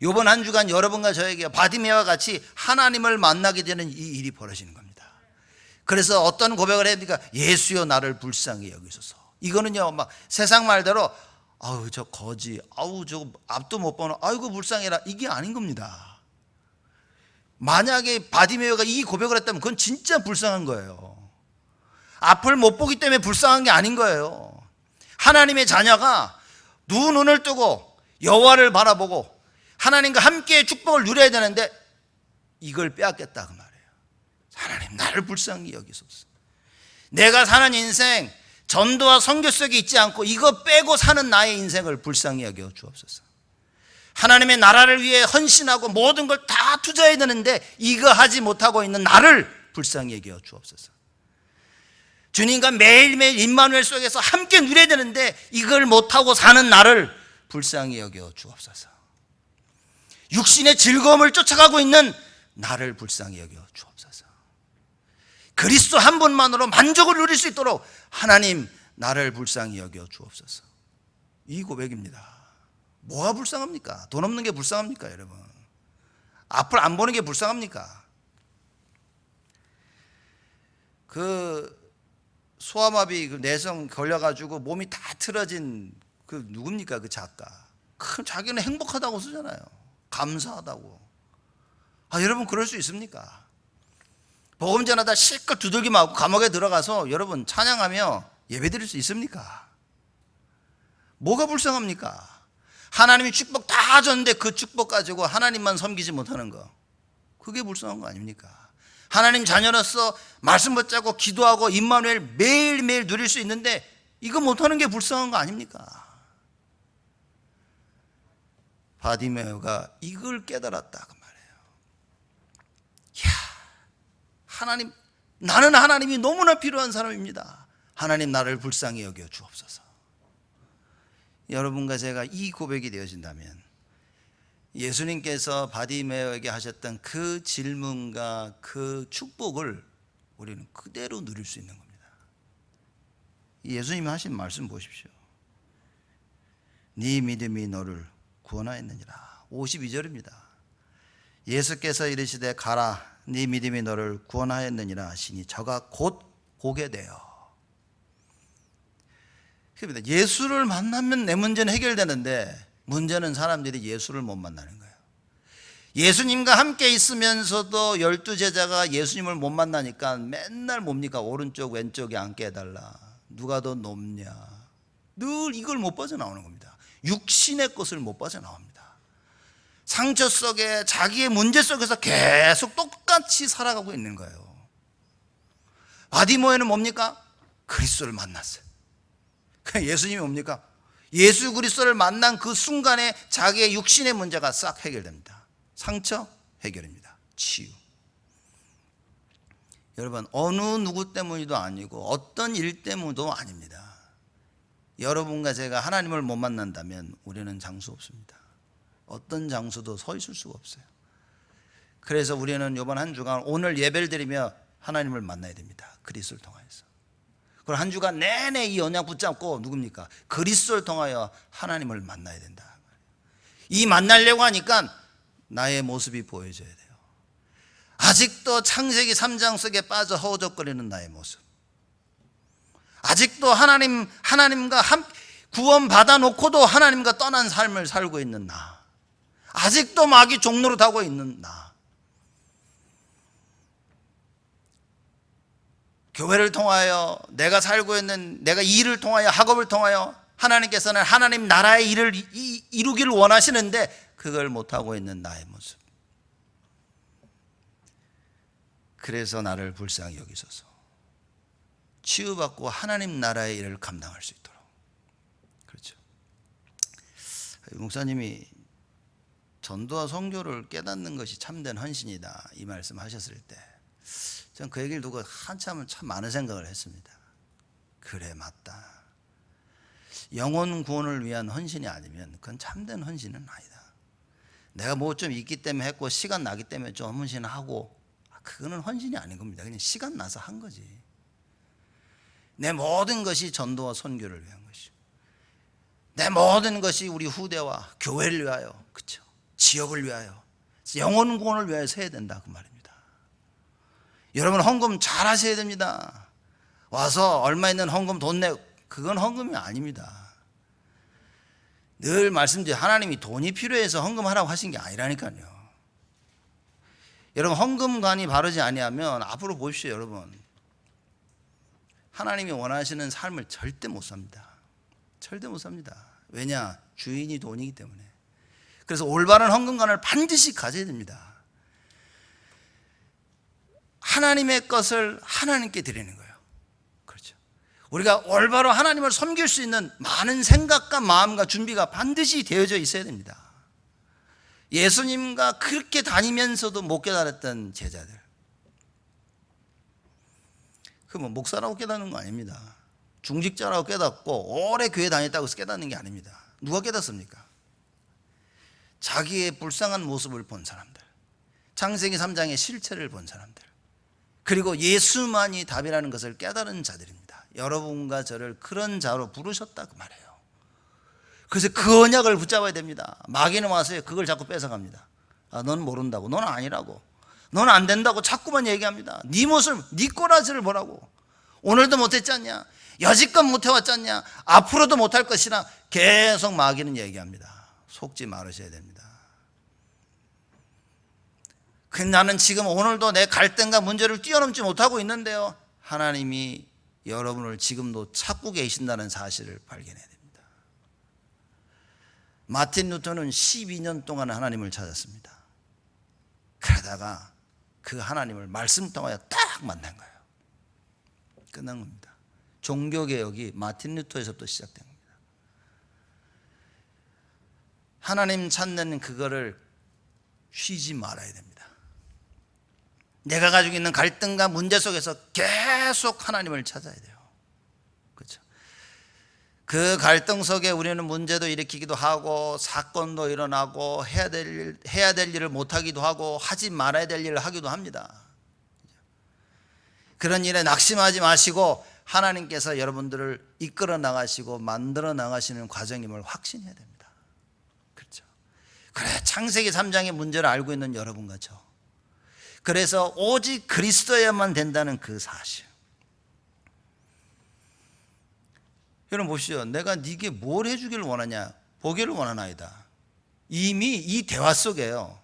이번 한 주간 여러분과 저에게 바디메와 같이 하나님을 만나게 되는 이 일이 벌어지는 겁니다. 그래서 어떤 고백을 해야 됩니까? 예수여 나를 불쌍히 여기소서. 이거는요 막 세상 말대로 저 거지, 저 앞도 못 보는, 아이고 불쌍해라, 이게 아닌 겁니다. 만약에 바디메오가 이 고백을 했다면 그건 진짜 불쌍한 거예요. 앞을 못 보기 때문에 불쌍한 게 아닌 거예요. 하나님의 자녀가 두 눈을 뜨고 여호와를 바라보고 하나님과 함께 축복을 누려야 되는데 이걸 빼앗겼다 그 말이에요. 하나님 나를 불쌍히 여기소서. 내가 사는 인생 전도와 선교 속에 있지 않고 이거 빼고 사는 나의 인생을 불쌍히 여겨 주옵소서. 하나님의 나라를 위해 헌신하고 모든 걸 다 투자해야 되는데 이거 하지 못하고 있는 나를 불쌍히 여겨 주옵소서. 주님과 매일매일 임마누엘 속에서 함께 누려야 되는데 이걸 못하고 사는 나를 불쌍히 여겨 주옵소서. 육신의 즐거움을 쫓아가고 있는 나를 불쌍히 여겨 주옵소서. 그리스도 한 분만으로 만족을 누릴 수 있도록 하나님 나를 불쌍히 여겨 주옵소서. 이 고백입니다. 뭐가 불쌍합니까? 돈 없는 게 불쌍합니까 여러분? 앞을 안 보는 게 불쌍합니까? 그 소아마비 그 내성 걸려가지고 몸이 다 틀어진 그 누굽니까 그 작가. 자기는 행복하다고 쓰잖아요. 감사하다고. 여러분 그럴 수 있습니까? 복음 전하다 실컷 두들기 맞고 감옥에 들어가서 여러분 찬양하며 예배드릴 수 있습니까? 뭐가 불쌍합니까? 하나님이 축복 다 줬는데 그 축복 가지고 하나님만 섬기지 못하는 거, 그게 불쌍한 거 아닙니까? 하나님 자녀로서 말씀 붙잡고 기도하고 임마누엘 매일매일 누릴 수 있는데 이거 못하는 게 불쌍한 거 아닙니까? 바디메오가 이걸 깨달았다 그 말이에요. 하나님, 나는 하나님이 너무나 필요한 사람입니다. 하나님 나를 불쌍히 여겨 주옵소서. 여러분과 제가 이 고백이 되어진다면 예수님께서 바디메오에게 하셨던 그 질문과 그 축복을 우리는 그대로 누릴 수 있는 겁니다. 예수님이 하신 말씀 보십시오. 네 믿음이 너를 구원하였느니라. 52절입니다. 예수께서 이르시되 가라 네 믿음이 너를 구원하였느니라 하시니 저가 곧 보게 되어. 그렇습니다. 예수를 만나면 내 문제는 해결되는데 문제는 사람들이 예수를 못 만나는 거예요. 예수님과 함께 있으면서도 12제자가 예수님을 못 만나니까 맨날 뭡니까? 오른쪽 왼쪽에 앉게 해달라. 누가 더 높냐. 늘 이걸 못 빠져나오는 겁니다. 육신의 것을 못 빠져나옵니다. 상처 속에 자기의 문제 속에서 계속 똑같이 살아가고 있는 거예요. 바디모에는 뭡니까? 그리스도를 만났어요. 예수님이 뭡니까? 예수 그리스도를 만난 그 순간에 자기의 육신의 문제가 싹 해결됩니다. 상처 해결입니다. 치유. 여러분, 어느 누구 때문이도 아니고 어떤 일 때문도 아닙니다. 여러분과 제가 하나님을 못 만난다면 우리는 장수 없습니다. 어떤 장수도 서 있을 수가 없어요. 그래서 우리는 이번 한 주간 오늘 예배를 드리며 하나님을 만나야 됩니다. 그리스도를 통하여서. 그리고 한 주간 내내 이 언약 붙잡고 누굽니까? 그리스도를 통하여 하나님을 만나야 된다. 이 만나려고 하니까 나의 모습이 보여져야 돼요. 아직도 창세기 3장 속에 빠져 허우적거리는 나의 모습, 아직도 하나님과 구원 받아놓고도 하나님과 떠난 삶을 살고 있는 나, 아직도 마귀 종로로 타고 있는 나, 교회를 통하여 내가 살고 있는 내가 일을 통하여 학업을 통하여 하나님께서는 하나님 나라의 일을 이루기를 원하시는데 그걸 못하고 있는 나의 모습. 그래서 나를 불쌍히 여기소서. 치유받고 하나님 나라의 일을 감당할 수 있도록. 그렇죠. 목사님이 전도와 선교를 깨닫는 것이 참된 헌신이다 이 말씀하셨을 때 전 그 얘기를 두고 한참을 참 많은 생각을 했습니다. 그래, 맞다. 영혼 구원을 위한 헌신이 아니면 그건 참된 헌신은 아니다. 내가 뭐 좀 있기 때문에 했고 시간 나기 때문에 좀 헌신하고, 그거는 헌신이 아닌 겁니다. 그냥 시간 나서 한 거지. 내 모든 것이 전도와 선교를 위한 것이고, 내 모든 것이 우리 후대와 교회를 위하여, 그렇죠? 지역을 위하여, 영혼 구원을 위하여서 해야 된다 그 말입니다. 여러분 헌금 잘 하셔야 됩니다. 와서 얼마 있는 헌금 돈 내고, 그건 헌금이 아닙니다. 늘 말씀드려, 하나님이 돈이 필요해서 헌금하라고 하신 게 아니라니까요. 여러분 헌금관이 바르지 아니하면 앞으로 보십시오. 여러분 하나님이 원하시는 삶을 절대 못 삽니다. 절대 못 삽니다. 왜냐? 주인이 돈이기 때문에. 그래서 올바른 헌금관을 반드시 가져야 됩니다. 하나님의 것을 하나님께 드리는 거예요. 그렇죠. 우리가 올바로 하나님을 섬길 수 있는 많은 생각과 마음과 준비가 반드시 되어져 있어야 됩니다. 예수님과 그렇게 다니면서도 못 깨달았던 제자들, 그 뭐 목사라고 깨닫는 거 아닙니다. 중직자라고 깨닫고 오래 교회 다녔다고 해서 깨닫는 게 아닙니다. 누가 깨닫습니까? 자기의 불쌍한 모습을 본 사람들, 창세기 3장의 실체를 본 사람들, 그리고 예수만이 답이라는 것을 깨달은 자들입니다. 여러분과 저를 그런 자로 부르셨다 그 말이에요. 그래서 그 언약을 붙잡아야 됩니다. 마귀는 와서 그걸 자꾸 뺏어갑니다. 넌 모른다고, 넌 아니라고, 넌 안 된다고 자꾸만 얘기합니다. 네 모습, 네 꼬라지를 보라고. 오늘도 못했지 않냐, 여지껏 못해왔지 않냐, 앞으로도 못할 것이라 계속 마귀는 얘기합니다. 속지 말으셔야 됩니다. 나는 지금 오늘도 내 갈등과 문제를 뛰어넘지 못하고 있는데요, 하나님이 여러분을 지금도 찾고 계신다는 사실을 발견해야 됩니다. 마틴 루터는 12년 동안 하나님을 찾았습니다. 그러다가 그 하나님을 말씀 통하여 딱 만난 거예요. 끝난 겁니다. 종교개혁이 마틴 루터에서부터 시작된 겁니다. 하나님 찾는 그거를 쉬지 말아야 됩니다. 내가 가지고 있는 갈등과 문제 속에서 계속 하나님을 찾아야 돼요. 그렇죠? 그 갈등 속에 우리는 문제도 일으키기도 하고 사건도 일어나고 해야 될 일을 못하기도 하고 하지 말아야 될 일을 하기도 합니다. 그런 일에 낙심하지 마시고 하나님께서 여러분들을 이끌어 나가시고 만들어 나가시는 과정임을 확신해야 됩니다. 그렇죠? 그래, 창세기 3장의 문제를 알고 있는 여러분과 저, 그래서 오직 그리스도여야만 된다는 그 사실. 여러분 보시죠. 내가 네게 뭘 해주기를 원하냐? 보기를 원하나이다. 이미 이 대화 속에요,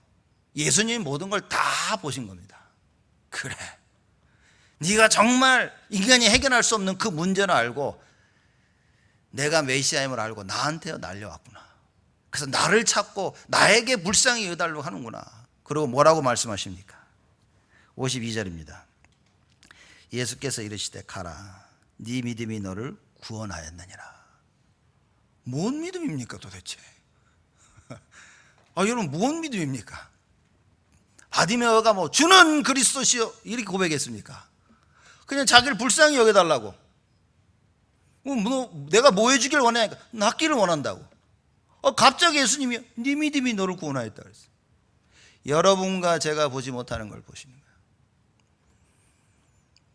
예수님이 모든 걸 다 보신 겁니다. 그래, 네가 정말 인간이 해결할 수 없는 그 문제를 알고 내가 메시아임을 알고 나한테 날려왔구나. 그래서 나를 찾고 나에게 불쌍히 여달라고 하는구나. 그리고 뭐라고 말씀하십니까? 52절입니다. 예수께서 이르시되 가라, 네 믿음이 너를 구원하였느니라. 뭔 믿음입니까 도대체? 여러분, 뭔 믿음입니까? 바디메어가 뭐 주는 그리스도시요 이렇게 고백했습니까? 그냥 자기를 불쌍히 여겨달라고. 내가 뭐 해주길 원하니까 낫기를 원한다고. 갑자기 예수님이 네 믿음이 너를 구원하였다 그랬어요. 여러분과 제가 보지 못하는 걸 보시는 거예요.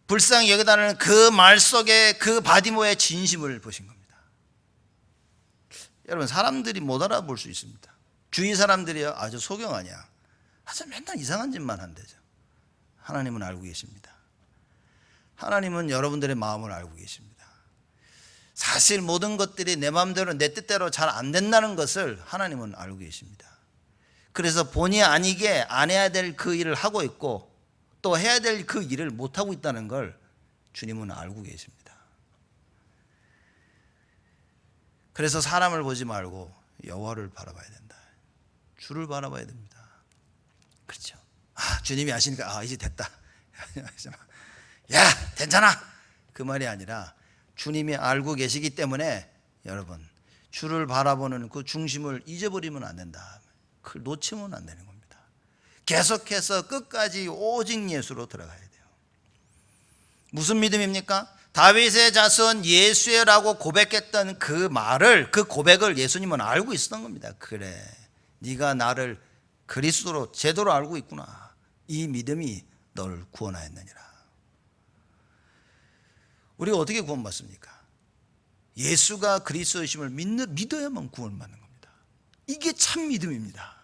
불쌍히 여겨달라는 그 말 속에 그 바디모의 진심을 보신 겁니다. 여러분, 사람들이 못 알아볼 수 있습니다. 주위 사람들이요, 저 소경 아니야, 맨날 이상한 짓만 한대죠. 하나님은 알고 계십니다. 하나님은 여러분들의 마음을 알고 계십니다. 사실 모든 것들이 내 마음대로 내 뜻대로 잘 안 된다는 것을 하나님은 알고 계십니다. 그래서 본의 아니게 안 해야 될 그 일을 하고 있고 또 해야 될 그 일을 못하고 있다는 걸 주님은 알고 계십니다. 그래서 사람을 보지 말고 여호와를 바라봐야 된다. 주를 바라봐야 됩니다. 그렇죠. 주님이 아시니까 이제 됐다. 야, 괜찮아. 그 말이 아니라 주님이 알고 계시기 때문에 여러분, 주를 바라보는 그 중심을 잊어버리면 안 된다. 그걸 놓치면 안 되는 겁니다. 계속해서 끝까지 오직 예수로 들어가야 돼요. 무슨 믿음입니까? 다윗의 자손 예수여라고 고백했던 그 말을, 그 고백을 예수님은 알고 있었던 겁니다. 그래, 네가 나를 그리스도로 제대로 알고 있구나. 이 믿음이 너를 구원하였느니라. 우리가 어떻게 구원받습니까? 예수가 그리스도이심을 믿어야만 구원받는 겁니다. 이게 참 믿음입니다.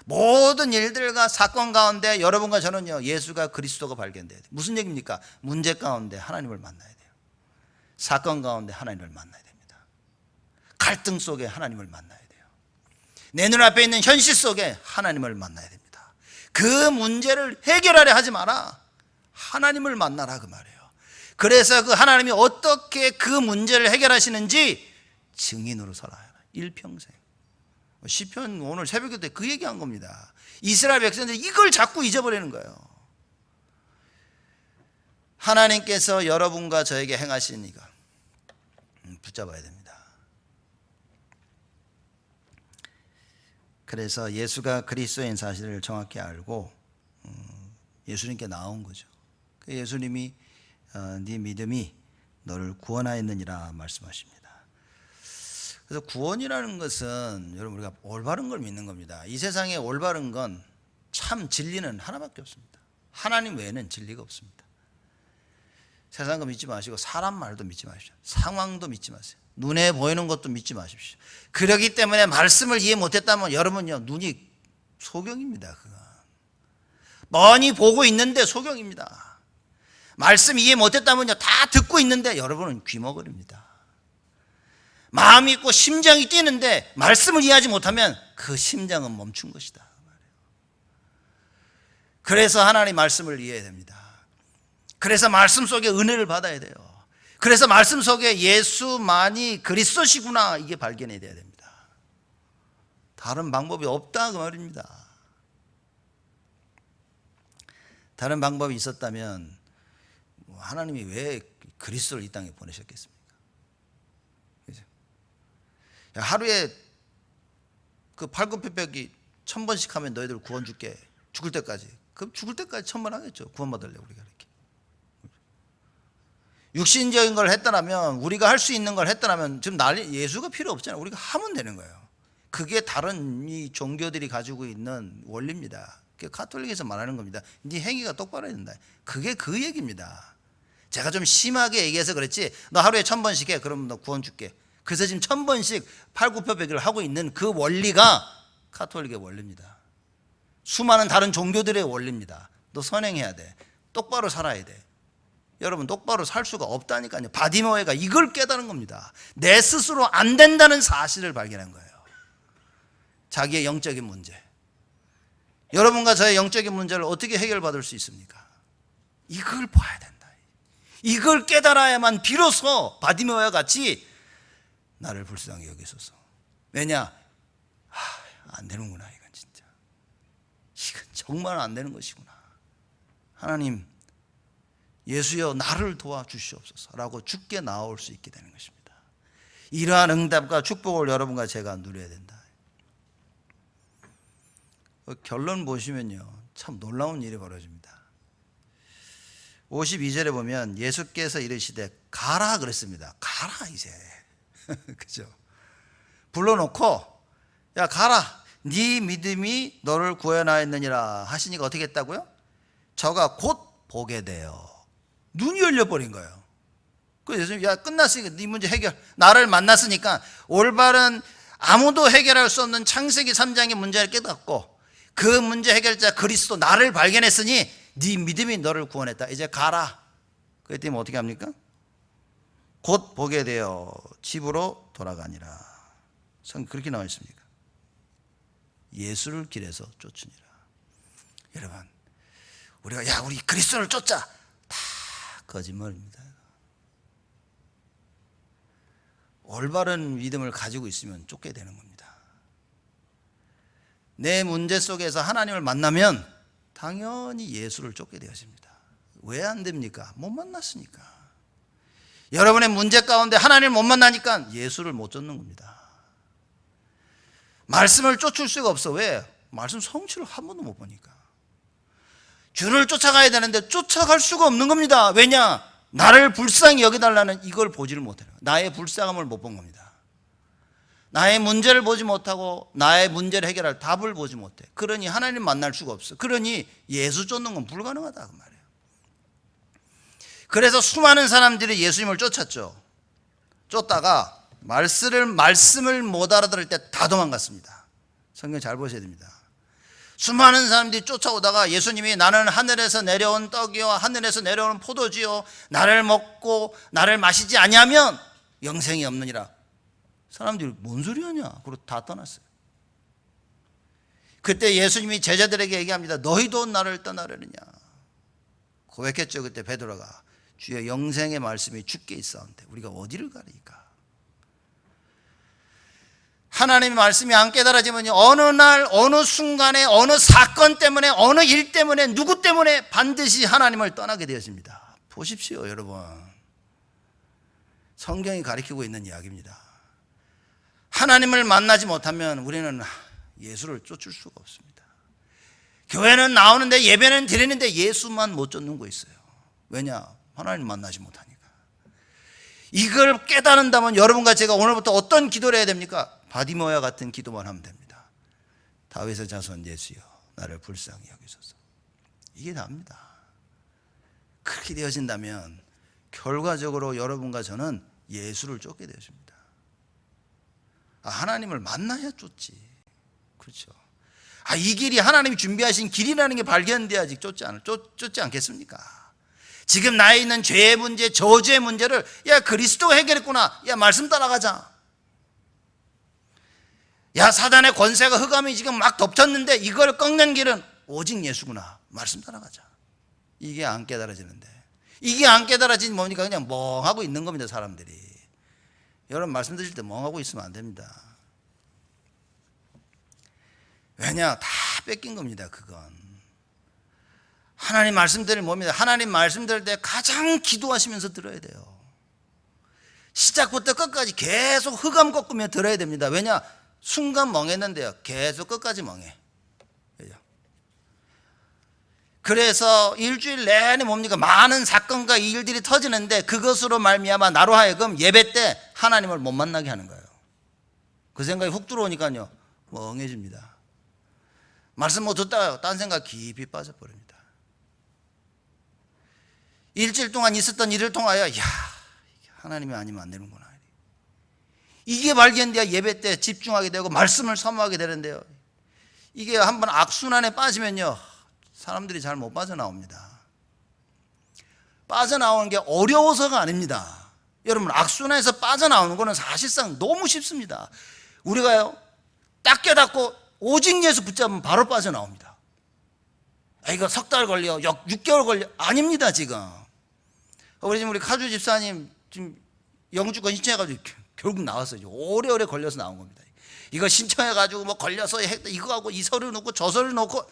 모든 일들과 사건 가운데 여러분과 저는요, 예수가 그리스도가 발견돼야 돼요. 무슨 얘기입니까? 문제 가운데 하나님을 만나야 돼요. 사건 가운데 하나님을 만나야 됩니다. 갈등 속에 하나님을 만나야 돼요. 내 눈앞에 있는 현실 속에 하나님을 만나야 됩니다. 그 문제를 해결하려 하지 마라. 하나님을 만나라, 그 말이에요. 그래서 그 하나님이 어떻게 그 문제를 해결하시는지 증인으로 살아야 일평생. 시편 오늘 새벽에 때 그 얘기한 겁니다. 이스라엘 백성들이 이걸 자꾸 잊어버리는 거예요. 하나님께서 여러분과 저에게 행하신 이거 붙잡아야 됩니다. 그래서 예수가 그리스도인 사실을 정확히 알고 예수님께 나온 거죠. 예수님이 네 믿음이 너를 구원하였느니라 말씀하십니다. 그래서 구원이라는 것은 여러분, 우리가 올바른 걸 믿는 겁니다. 이 세상에 올바른 건 참 진리는 하나밖에 없습니다. 하나님 외에는 진리가 없습니다. 세상 거 믿지 마시고 사람 말도 믿지 마십시오. 상황도 믿지 마세요. 눈에 보이는 것도 믿지 마십시오. 그렇기 때문에 말씀을 이해 못했다면 여러분요, 눈이 소경입니다. 그건 뻔히 보고 있는데 소경입니다. 말씀 이해 못했다면요, 다 듣고 있는데 여러분은 귀머거립니다. 마음이 있고 심장이 뛰는데 말씀을 이해하지 못하면 그 심장은 멈춘 것이다. 그래서 하나님 말씀을 이해해야 됩니다. 그래서 말씀 속에 은혜를 받아야 돼요. 그래서 말씀 속에 예수만이 그리스도시구나, 이게 발견해야 됩니다. 다른 방법이 없다, 그 말입니다. 다른 방법이 있었다면 하나님이 왜 그리스도를 이 땅에 보내셨겠습니까? 하루에 그 팔굽혀펴기 1000번씩 하면 너희들 구원 줄게. 죽을 때까지. 그럼 죽을 때까지 1000번 하겠죠. 구원받으려고 우리가 이렇게. 육신적인 걸 했더라면, 우리가 할 수 있는 걸 했더라면 지금 예수가 필요 없잖아요. 우리가 하면 되는 거예요. 그게 다른 이 종교들이 가지고 있는 원리입니다. 가톨릭에서 말하는 겁니다. 네 행위가 똑바로 해야 된다. 그게 그 얘기입니다. 제가 좀 심하게 얘기해서 그랬지, 너 하루에 1000번씩 해. 그럼 너 구원 줄게. 그래서 지금 1000번씩 팔굽혀펴기를 하고 있는 그 원리가 카톨릭의 원리입니다. 수많은 다른 종교들의 원리입니다. 너 선행해야 돼. 똑바로 살아야 돼. 여러분 똑바로 살 수가 없다니까요. 바디메오가 이걸 깨달은 겁니다. 내 스스로 안 된다는 사실을 발견한 거예요. 자기의 영적인 문제. 여러분과 저의 영적인 문제를 어떻게 해결받을 수 있습니까? 이걸 봐야 된다. 이걸 깨달아야만 비로소 바디메오와 같이 나를 불쌍히 여기소서. 왜냐? 안 되는구나. 이건 진짜. 이건 정말 안 되는 것이구나. 하나님, 예수여 나를 도와주시옵소서라고 주께 나올 수 있게 되는 것입니다. 이러한 응답과 축복을 여러분과 제가 누려야 된다. 결론 보시면요, 참 놀라운 일이 벌어집니다. 52절에 보면 예수께서 이르시되 가라 그랬습니다. 가라 이제. 그죠? 불러놓고 야 가라, 네 믿음이 너를 구원하였느니라 하시니까 어떻게 했다고요? 저가 곧 보게 돼요. 눈이 열려버린 거예요. 그래서 야 끝났으니까 네 문제 해결. 나를 만났으니까 올바른 아무도 해결할 수 없는 창세기 3장의 문제를 깨닫고 그 문제 해결자 그리스도 나를 발견했으니 네 믿음이 너를 구원했다. 이제 가라. 그랬더니 어떻게 합니까? 곧 보게 되어 집으로 돌아가니라. 성경 그렇게 나와 있습니까? 예수를 길에서 쫓으니라. 여러분, 우리가 야 우리 그리스도를 쫓자. 다 거짓말입니다. 올바른 믿음을 가지고 있으면 쫓게 되는 겁니다. 내 문제 속에서 하나님을 만나면 당연히 예수를 쫓게 되어집니다. 왜 안 됩니까? 못 만났으니까. 여러분의 문제 가운데 하나님을 못 만나니까 예수를 못 쫓는 겁니다. 말씀을 쫓을 수가 없어. 왜? 말씀 성취를 한 번도 못 보니까. 주를 쫓아가야 되는데 쫓아갈 수가 없는 겁니다. 왜냐? 나를 불쌍히 여겨달라는 이걸 보지를 못해요. 나의 불쌍함을 못 본 겁니다. 나의 문제를 보지 못하고 나의 문제를 해결할 답을 보지 못해. 그러니 하나님 만날 수가 없어. 그러니 예수 쫓는 건 불가능하다 그 말이에요. 그래서 수많은 사람들이 예수님을 쫓았죠. 쫓다가 말씀을 못 알아들을 때 다 도망갔습니다. 성경 잘 보셔야 됩니다. 수많은 사람들이 쫓아오다가 예수님이 나는 하늘에서 내려온 떡이요 하늘에서 내려오는 포도주요 나를 먹고 나를 마시지 아니하면 영생이 없느니라. 사람들이 뭔 소리 하냐 그러고 다 떠났어요. 그때 예수님이 제자들에게 얘기합니다. 너희도 나를 떠나려느냐. 고백했죠. 그때 베드로가 주여 영생의 말씀이 주께 있사온데 우리가 어디를 가리까. 하나님의 말씀이 안 깨달아지면 어느 날 어느 순간에 어느 사건 때문에 어느 일 때문에 누구 때문에 반드시 하나님을 떠나게 되어집니다. 보십시오 여러분. 성경이 가리키고 있는 이야기입니다. 하나님을 만나지 못하면 우리는 예수를 쫓을 수가 없습니다. 교회는 나오는데 예배는 드리는데 예수만 못 쫓는 거 있어요. 왜냐? 하나님 만나지 못하니까. 이걸 깨닫는다면 여러분과 제가 오늘부터 어떤 기도를 해야 됩니까? 바디메오와 같은 기도만 하면 됩니다. 다윗의 자손 예수여 나를 불쌍히 여기소서. 이게 답니다. 그렇게 되어진다면 결과적으로 여러분과 저는 예수를 쫓게 되어집니다. 하나님을 만나야 쫓지. 그렇죠. 이 길이 하나님이 준비하신 길이라는 게 발견돼야지 쫓지 않겠습니까? 지금 나에 있는 죄의 문제, 저주의 문제를 야 그리스도가 해결했구나. 야 말씀 따라가자. 야 사단의 권세가 흑암이 지금 막 덮쳤는데 이걸 꺾는 길은 오직 예수구나. 말씀 따라가자. 이게 안 깨달아지는데. 이게 안 깨달아지니 뭡니까? 그냥 멍하고 있는 겁니다. 사람들이. 여러분 말씀 드실 때 멍하고 있으면 안 됩니다. 왜냐? 다 뺏긴 겁니다. 그건. 하나님 말씀 들을 뭡니다? 하나님 말씀 들을 때 가장 기도하시면서 들어야 돼요. 시작부터 끝까지 계속 흑암 꺾으며 들어야 됩니다. 왜냐? 순간 멍했는데요. 계속 끝까지 멍해. 그래서 일주일 내내 뭡니까? 많은 사건과 일들이 터지는데 그것으로 말미암아 나로 하여금 예배 때 하나님을 못 만나게 하는 거예요. 그 생각이 훅 들어오니까요. 멍해집니다. 말씀 못 듣다가 딴 생각 깊이 빠져버립니다. 일주일 동안 있었던 일을 통하여 야 하나님이 아니면 안 되는구나. 이게 발견돼야 예배 때 집중하게 되고 말씀을 사모하게 되는데요. 이게 한번 악순환에 빠지면요, 사람들이 잘 못 빠져나옵니다. 빠져나오는 게 어려워서가 아닙니다. 여러분, 악순환에서 빠져나오는 거는 사실상 너무 쉽습니다. 우리가요, 딱 깨닫고 오직 예수 붙잡으면 바로 빠져나옵니다. 이거 석 달 걸려, 6개월 걸려. 아닙니다. 지금 우리 카주 집사님 지금 영주권 신청해가지고 결국 나왔어요. 오래오래 걸려서 나온 겁니다. 이거 신청해가지고 뭐 걸려서 이거 하고 이 서류 넣고 저 서류 넣고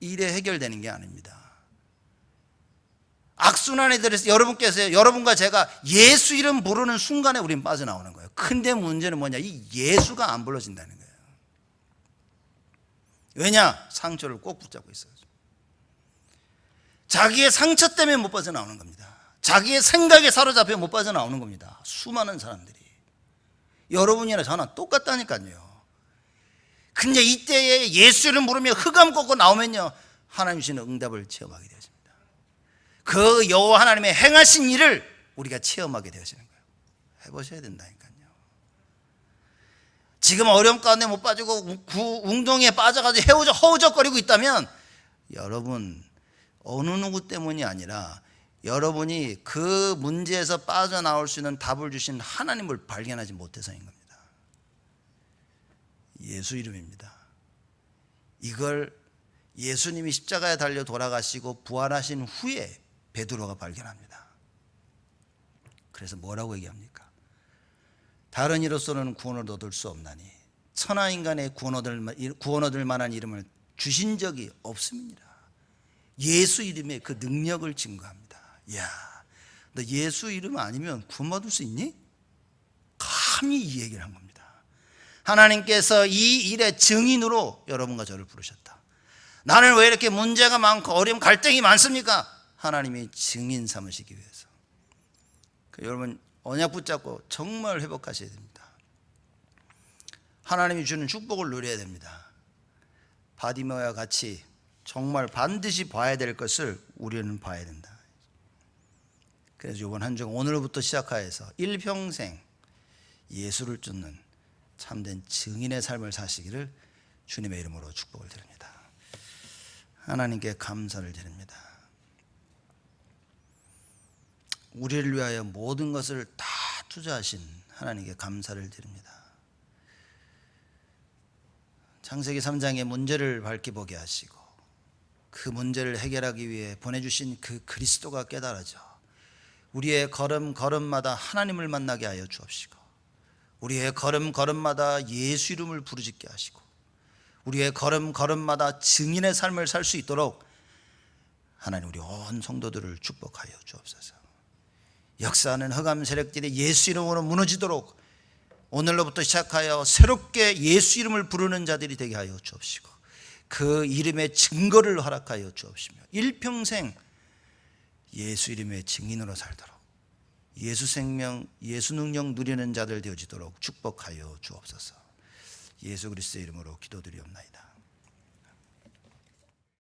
이래 해결되는 게 아닙니다. 악순환에 들어서 여러분과 제가 예수 이름 부르는 순간에 우린 빠져나오는 거예요. 근데 문제는 뭐냐, 이 예수가 안 불러진다는 거예요. 왜냐? 상처를 꼭 붙잡고 있어요. 자기의 상처 때문에 못 빠져나오는 겁니다. 자기의 생각에 사로잡혀 못 빠져나오는 겁니다. 수많은 사람들이. 여러분이나 저나 똑같다니까요. 근데 이때에 예수 이름 부르며 흑암 꺾고 나오면요, 하나님 주시는 응답을 체험하게 되어집니다. 그 여호와 하나님의 행하신 일을 우리가 체험하게 되어지는 거예요. 해보셔야 된다니까요. 지금 어려움 가운데 못 빠지고 웅덩이에 빠져가지고 허우적거리고 있다면, 여러분 어느 누구 때문이 아니라 여러분이 그 문제에서 빠져나올 수 있는 답을 주신 하나님을 발견하지 못해서인 겁니다. 예수 이름입니다. 이걸 예수님이 십자가에 달려 돌아가시고 부활하신 후에 베드로가 발견합니다. 그래서 뭐라고 얘기합니까? 다른 이로서는 구원을 얻을 수 없나니 천하 인간의 구원 얻을 만한 이름을 주신 적이 없습니다. 예수 이름의 그 능력을 증거합니다. 야, 너 예수 이름 아니면 구원 받을 수 있니? 감히 이 얘기를 한 겁니다. 하나님께서 이 일의 증인으로 여러분과 저를 부르셨다. 나는 왜 이렇게 문제가 많고 어려움 갈등이 많습니까? 하나님이 증인 삼으시기 위해서. 여러분 언약 붙잡고 정말 회복하셔야 됩니다. 하나님이 주는 축복을 누려야 됩니다. 바디메오와 같이 정말 반드시 봐야 될 것을 우리는 봐야 된다. 그래서 이번 한 주 오늘부터 시작하여서 일평생 예수를 쫓는 참된 증인의 삶을 사시기를 주님의 이름으로 축복을 드립니다. 하나님께 감사를 드립니다. 우리를 위하여 모든 것을 다 투자하신 하나님께 감사를 드립니다. 창세기 3장의 문제를 밝히 보게 하시고 그 문제를 해결하기 위해 보내주신 그 그리스도가 깨달아져 우리의 걸음걸음마다 하나님을 만나게 하여 주옵시고, 우리의 걸음걸음마다 예수 이름을 부르짖게 하시고, 우리의 걸음걸음마다 증인의 삶을 살 수 있도록 하나님 우리 온 성도들을 축복하여 주옵소서. 역사하는 흑암 세력들이 예수 이름으로 무너지도록 오늘로부터 시작하여 새롭게 예수 이름을 부르는 자들이 되게 하여 주옵시고, 그 이름의 증거를 허락하여 주옵시며 일평생 예수 이름의 증인으로 살도록 예수 생명, 예수 능력 누리는 자들 되어지도록 축복하여 주옵소서. 예수 그리스도의 이름으로 기도드리옵나이다.